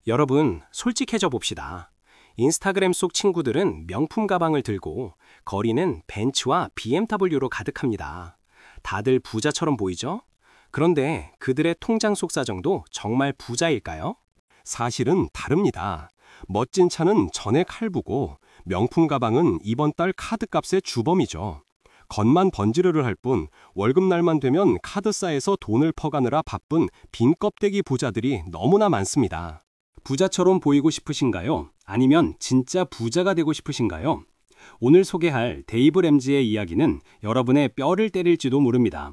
여러분, 솔직해져 봅시다. 인스타그램 속 친구들은 명품 가방을 들고 거리는 벤츠와 BMW로 가득합니다. 다들 부자처럼 보이죠? 그런데 그들의 통장 속 사정도 정말 부자일까요? 사실은 다릅니다. 멋진 차는 전액 할부고 명품 가방은 이번 달 카드값의 주범이죠. 겉만 번지르르 할 뿐 월급날만 되면 카드사에서 돈을 퍼가느라 바쁜 빈 껍데기 부자들이 너무나 많습니다. 부자처럼 보이고 싶으신가요? 아니면 진짜 부자가 되고 싶으신가요? 오늘 소개할 데이브 램지의 이야기는 여러분의 뼈를 때릴지도 모릅니다.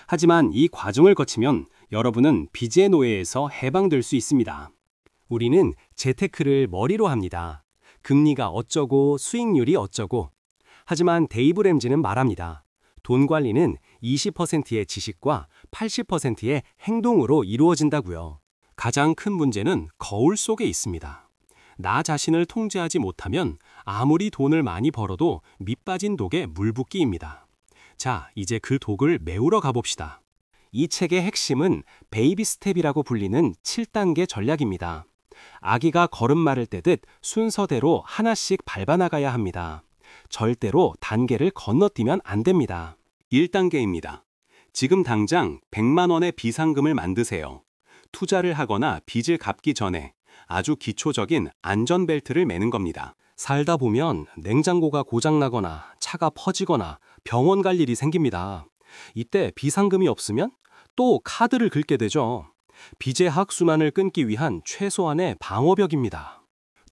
하지만 이 과정을 거치면 여러분은 빚의 노예에서 해방될 수 있습니다. 우리는 재테크를 머리로 합니다. 금리가 어쩌고 수익률이 어쩌고. 하지만 데이브 램지는 말합니다. 돈 관리는 20%의 지식과 80%의 행동으로 이루어진다고요. 가장 큰 문제는 거울 속에 있습니다. 나 자신을 통제하지 못하면 아무리 돈을 많이 벌어도 밑빠진 독에 물붓기입니다. 자, 이제 그 독을 메우러 가봅시다. 이 책의 핵심은 베이비 스텝이라고 불리는 7단계 전략입니다. 아기가 걸음마를 떼듯 순서대로 하나씩 밟아나가야 합니다. 절대로 단계를 건너뛰면 안 됩니다. 1단계입니다. 지금 당장 100만 원의 비상금을 만드세요. 투자를 하거나 빚을 갚기 전에 아주 기초적인 안전벨트를 매는 겁니다. 살다 보면 냉장고가 고장나거나 차가 퍼지거나 병원 갈 일이 생깁니다. 이때 비상금이 없으면 또 카드를 긁게 되죠. 빚의 악순환을 끊기 위한 최소한의 방어벽입니다.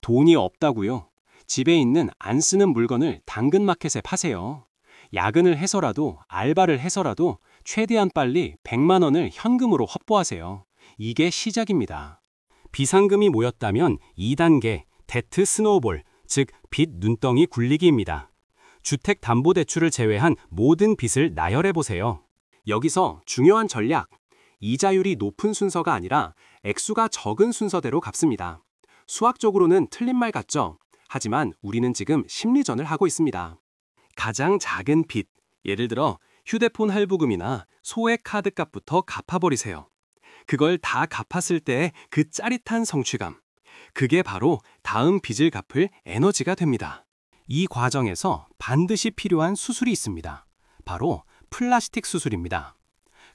돈이 없다고요? 집에 있는 안 쓰는 물건을 당근마켓에 파세요. 야근을 해서라도 알바를 해서라도 최대한 빨리 100만 원을 현금으로 확보하세요. 이게 시작입니다. 비상금이 모였다면 2단계 데트 스노우볼, 즉 빚 눈덩이 굴리기입니다. 주택담보대출을 제외한 모든 빚을 나열해보세요. 여기서 중요한 전략, 이자율이 높은 순서가 아니라 액수가 적은 순서대로 갚습니다. 수학적으로는 틀린 말 같죠? 하지만 우리는 지금 심리전을 하고 있습니다. 가장 작은 빚, 예를 들어 휴대폰 할부금이나 소액 카드값부터 갚아버리세요. 그걸 다 갚았을 때의 그 짜릿한 성취감. 그게 바로 다음 빚을 갚을 에너지가 됩니다. 이 과정에서 반드시 필요한 수술이 있습니다. 바로 플라스틱 수술입니다.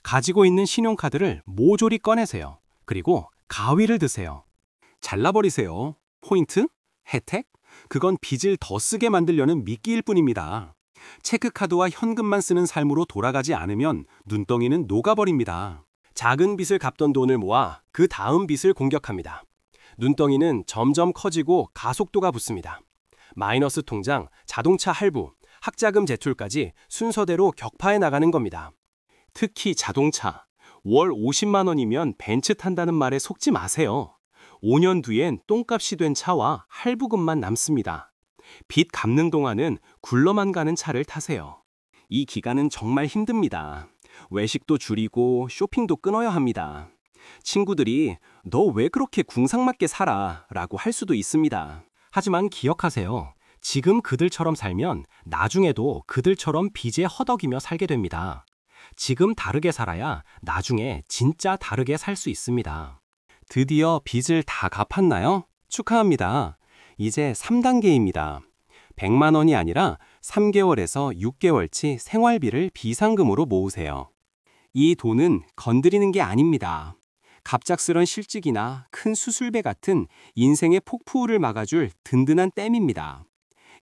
가지고 있는 신용카드를 모조리 꺼내세요. 그리고 가위를 드세요. 잘라버리세요. 포인트? 혜택? 그건 빚을 더 쓰게 만들려는 미끼일 뿐입니다. 체크카드와 현금만 쓰는 삶으로 돌아가지 않으면 눈덩이는 녹아버립니다. 작은 빚을 갚던 돈을 모아 그 다음 빚을 공격합니다. 눈덩이는 점점 커지고 가속도가 붙습니다. 마이너스 통장, 자동차 할부, 학자금 제출까지 순서대로 격파해 나가는 겁니다. 특히 자동차, 월 50만 원이면 벤츠 탄다는 말에 속지 마세요. 5년 뒤엔 똥값이 된 차와 할부금만 남습니다. 빚 갚는 동안은 굴러만 가는 차를 타세요. 이 기간은 정말 힘듭니다. 외식도 줄이고 쇼핑도 끊어야 합니다. 친구들이 너 왜 그렇게 궁상맞게 살아? 라고 할 수도 있습니다. 하지만 기억하세요. 지금 그들처럼 살면 나중에도 그들처럼 빚에 허덕이며 살게 됩니다. 지금 다르게 살아야 나중에 진짜 다르게 살 수 있습니다. 드디어 빚을 다 갚았나요? 축하합니다. 이제 3단계입니다. 100만 원이 아니라 3개월에서 6개월치 생활비를 비상금으로 모으세요. 이 돈은 건드리는 게 아닙니다. 갑작스런 실직이나 큰 수술비 같은 인생의 폭풍우를 막아줄 든든한 댐입니다.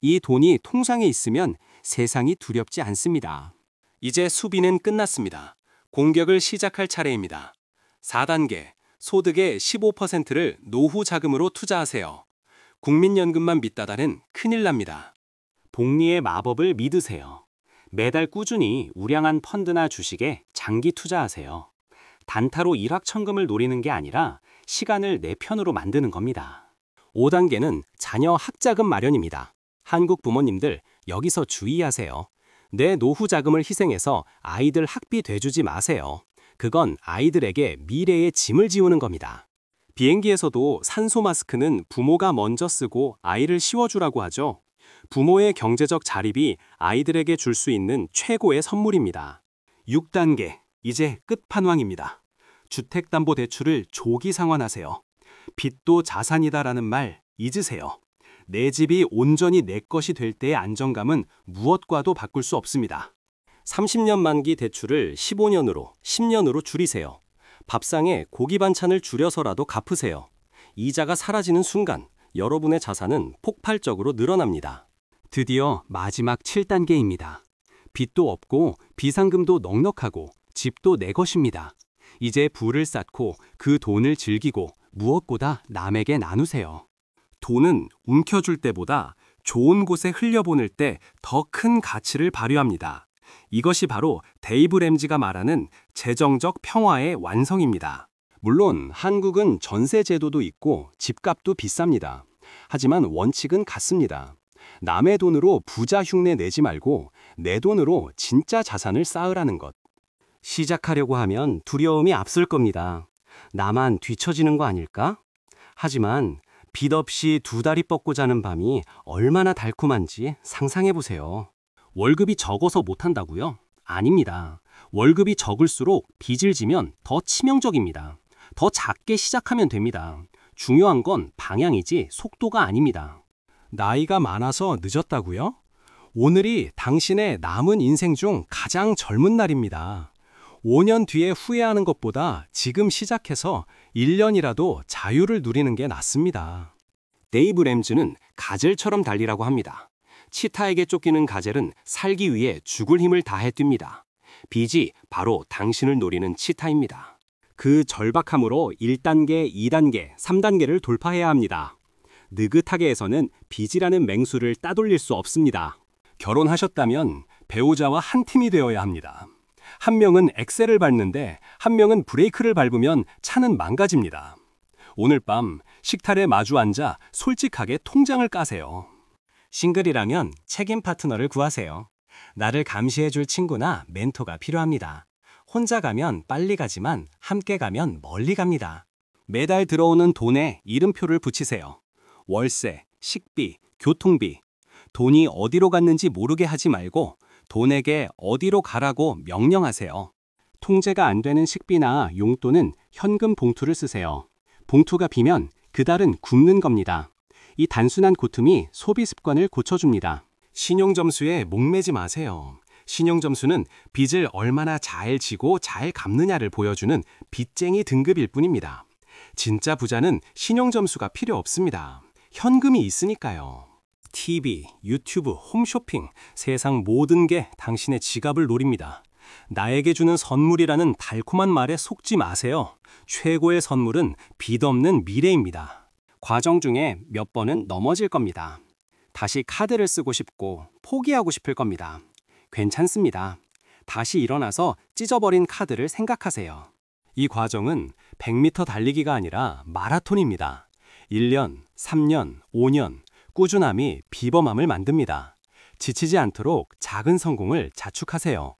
이 돈이 통장에 있으면 세상이 두렵지 않습니다. 이제 수비는 끝났습니다. 공격을 시작할 차례입니다. 4단계, 소득의 15%를 노후 자금으로 투자하세요. 국민연금만 믿다가는 큰일 납니다. 복리의 마법을 믿으세요. 매달 꾸준히 우량한 펀드나 주식에 장기 투자하세요. 단타로 일확천금을 노리는 게 아니라 시간을 내 편으로 만드는 겁니다. 5단계는 자녀 학자금 마련입니다. 한국 부모님들 여기서 주의하세요. 내 노후 자금을 희생해서 아이들 학비 대주지 마세요. 그건 아이들에게 미래의 짐을 지우는 겁니다. 비행기에서도 산소 마스크는 부모가 먼저 쓰고 아이를 씌워주라고 하죠. 부모의 경제적 자립이 아이들에게 줄 수 있는 최고의 선물입니다. 6단계, 이제 끝판왕입니다. 주택담보대출을 조기 상환하세요. 빚도 자산이다라는 말 잊으세요. 내 집이 온전히 내 것이 될 때의 안정감은 무엇과도 바꿀 수 없습니다. 30년 만기 대출을 15년으로, 10년으로 줄이세요. 밥상에 고기 반찬을 줄여서라도 갚으세요. 이자가 사라지는 순간 여러분의 자산은 폭발적으로 늘어납니다. 드디어 마지막 7단계입니다. 빚도 없고 비상금도 넉넉하고 집도 내 것입니다. 이제 부를 쌓고 그 돈을 즐기고 무엇보다 남에게 나누세요. 돈은 움켜줄 때보다 좋은 곳에 흘려보낼 때 더 큰 가치를 발휘합니다. 이것이 바로 데이브 램지가 말하는 재정적 평화의 완성입니다. 물론 한국은 전세 제도도 있고 집값도 비쌉니다. 하지만 원칙은 같습니다. 남의 돈으로 부자 흉내 내지 말고 내 돈으로 진짜 자산을 쌓으라는 것. 시작하려고 하면 두려움이 앞설 겁니다. 나만 뒤처지는 거 아닐까? 하지만 빚 없이 두 다리 뻗고 자는 밤이 얼마나 달콤한지 상상해 보세요. 월급이 적어서 못한다고요? 아닙니다. 월급이 적을수록 빚을 지면 더 치명적입니다. 더 작게 시작하면 됩니다. 중요한 건 방향이지 속도가 아닙니다. 나이가 많아서 늦었다고요? 오늘이 당신의 남은 인생 중 가장 젊은 날입니다. 5년 뒤에 후회하는 것보다 지금 시작해서 1년이라도 자유를 누리는 게 낫습니다. 데이브 램즈는 가젤처럼 달리라고 합니다. 치타에게 쫓기는 가젤은 살기 위해 죽을 힘을 다해 뜁니다. 빚이 바로 당신을 노리는 치타입니다. 그 절박함으로 1단계, 2단계, 3단계를 돌파해야 합니다. 느긋하게 해서는 빚이라는 맹수를 따돌릴 수 없습니다. 결혼하셨다면 배우자와 한 팀이 되어야 합니다. 한 명은 엑셀을 밟는데 한 명은 브레이크를 밟으면 차는 망가집니다. 오늘 밤 식탁에 마주 앉아 솔직하게 통장을 까세요. 싱글이라면 책임 파트너를 구하세요. 나를 감시해줄 친구나 멘토가 필요합니다. 혼자 가면 빨리 가지만 함께 가면 멀리 갑니다. 매달 들어오는 돈에 이름표를 붙이세요. 월세, 식비, 교통비. 돈이 어디로 갔는지 모르게 하지 말고 돈에게 어디로 가라고 명령하세요. 통제가 안 되는 식비나 용돈은 현금 봉투를 쓰세요. 봉투가 비면 그달은 굶는 겁니다. 이 단순한 고tum이 소비 습관을 고쳐줍니다. 신용점수에 목매지 마세요. 신용점수는 빚을 얼마나 잘 지고 잘 갚느냐를 보여주는 빚쟁이 등급일 뿐입니다. 진짜 부자는 신용점수가 필요 없습니다. 현금이 있으니까요. TV, 유튜브, 홈쇼핑, 세상 모든 게 당신의 지갑을 노립니다. 나에게 주는 선물이라는 달콤한 말에 속지 마세요. 최고의 선물은 빚 없는 미래입니다. 과정 중에 몇 번은 넘어질 겁니다. 다시 카드를 쓰고 싶고 포기하고 싶을 겁니다. 괜찮습니다. 다시 일어나서 찢어버린 카드를 생각하세요. 이 과정은 100m 달리기가 아니라 마라톤입니다. 1년, 3년, 5년, 꾸준함이 비범함을 만듭니다. 지치지 않도록 작은 성공을 자축하세요.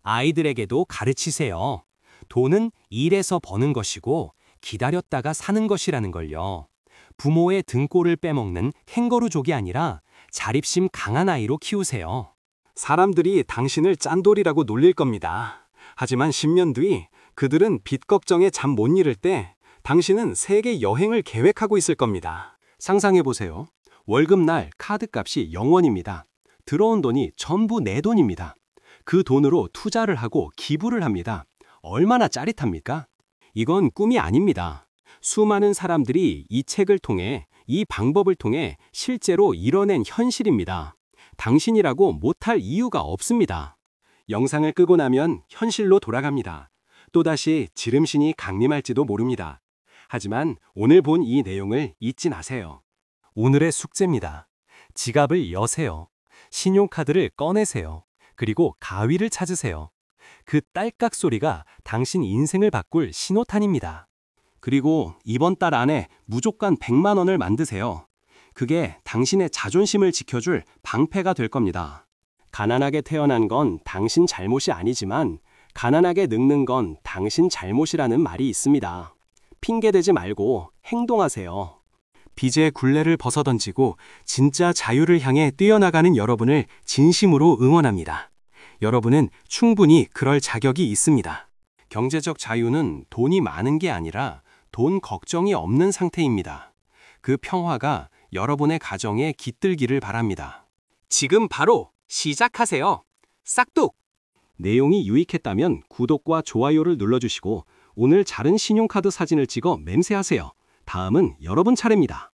아이들에게도 가르치세요. 돈은 일해서 버는 것이고 기다렸다가 사는 것이라는 걸요. 부모의 등골을 빼먹는 캥거루족이 아니라 자립심 강한 아이로 키우세요. 사람들이 당신을 짠돌이라고 놀릴 겁니다. 하지만 10년 뒤 그들은 빚 걱정에 잠 못 이룰 때 당신은 세계 여행을 계획하고 있을 겁니다. 상상해보세요. 월급날 카드값이 0원입니다. 들어온 돈이 전부 내 돈입니다. 그 돈으로 투자를 하고 기부를 합니다. 얼마나 짜릿합니까? 이건 꿈이 아닙니다. 수많은 사람들이 이 책을 통해, 이 방법을 통해 실제로 이뤄낸 현실입니다. 당신이라고 못할 이유가 없습니다. 영상을 끄고 나면 현실로 돌아갑니다. 또다시 지름신이 강림할지도 모릅니다. 하지만 오늘 본 이 내용을 잊지 마세요. 오늘의 숙제입니다. 지갑을 여세요. 신용카드를 꺼내세요. 그리고 가위를 찾으세요. 그 딸깍 소리가 당신 인생을 바꿀 신호탄입니다. 그리고 이번 달 안에 무조건 100만 원을 만드세요. 그게 당신의 자존심을 지켜줄 방패가 될 겁니다. 가난하게 태어난 건 당신 잘못이 아니지만 가난하게 늙는 건 당신 잘못이라는 말이 있습니다. 핑계대지 말고 행동하세요. 빚의 굴레를 벗어던지고 진짜 자유를 향해 뛰어나가는 여러분을 진심으로 응원합니다. 여러분은 충분히 그럴 자격이 있습니다. 경제적 자유는 돈이 많은 게 아니라 돈 걱정이 없는 상태입니다. 그 평화가 여러분의 가정에 깃들기를 바랍니다. 지금 바로 시작하세요. 싹둑! 내용이 유익했다면 구독과 좋아요를 눌러주시고 오늘 자른 신용카드 사진을 찍어 맹세하세요. 다음은 여러분 차례입니다.